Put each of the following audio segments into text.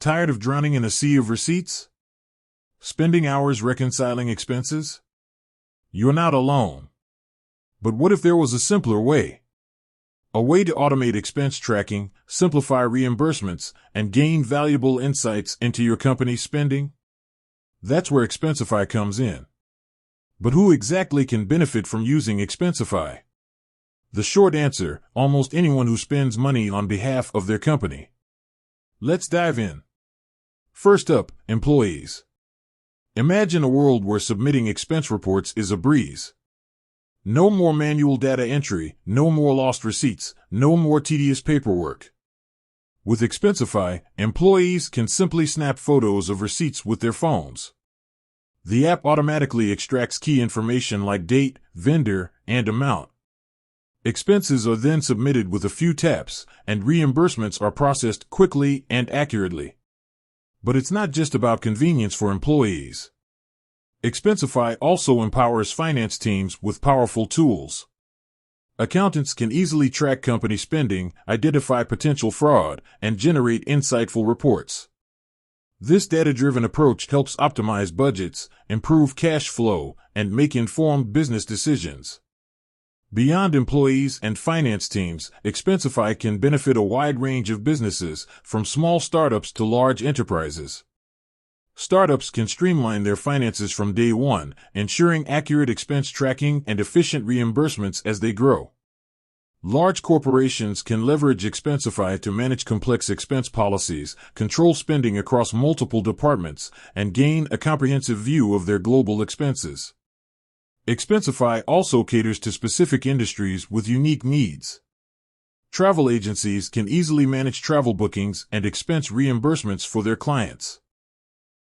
Tired of drowning in a sea of receipts? Spending hours reconciling expenses? You're not alone. But what if there was a simpler way? A way to automate expense tracking, simplify reimbursements, and gain valuable insights into your company's spending? That's where Expensify comes in. But who exactly can benefit from using Expensify? The short answer: almost anyone who spends money on behalf of their company. Let's dive in. First up, employees. Imagine a world where submitting expense reports is a breeze. No more manual data entry, no more lost receipts, no more tedious paperwork. With Expensify, employees can simply snap photos of receipts with their phones. The app automatically extracts key information like date, vendor, and amount. Expenses are then submitted with a few taps, and reimbursements are processed quickly and accurately. But it's not just about convenience for employees. Expensify also empowers finance teams with powerful tools. Accountants can easily track company spending, identify potential fraud, and generate insightful reports. This data-driven approach helps optimize budgets, improve cash flow, and make informed business decisions. Beyond employees and finance teams, Expensify can benefit a wide range of businesses, from small startups to large enterprises. Startups can streamline their finances from day one, ensuring accurate expense tracking and efficient reimbursements as they grow. Large corporations can leverage Expensify to manage complex expense policies, control spending across multiple departments, and gain a comprehensive view of their global expenses. Expensify also caters to specific industries with unique needs. Travel agencies can easily manage travel bookings and expense reimbursements for their clients.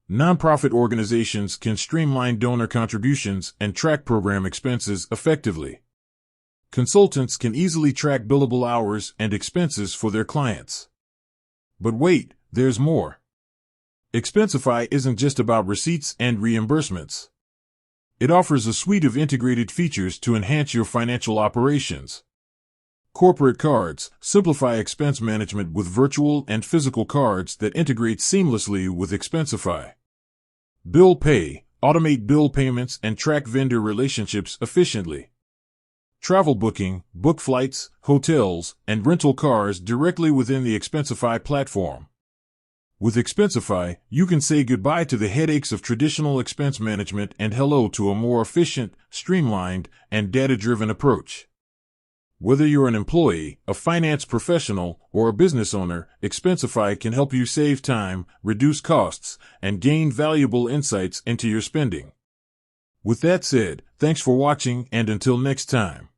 Nonprofit organizations can streamline donor contributions and track program expenses effectively. Consultants can easily track billable hours and expenses for their clients. But wait, there's more. Expensify isn't just about receipts and reimbursements. It offers a suite of integrated features to enhance your financial operations. Corporate cards simplify expense management with virtual and physical cards that integrate seamlessly with Expensify. Bill pay automate bill payments and track vendor relationships efficiently. Travel booking book flights, hotels, and rental cars directly within the Expensify platform. With Expensify, you can say goodbye to the headaches of traditional expense management and hello to a more efficient, streamlined, and data-driven approach. Whether you're an employee, a finance professional, or a business owner, Expensify can help you save time, reduce costs, and gain valuable insights into your spending. With that said, thanks for watching, and until next time.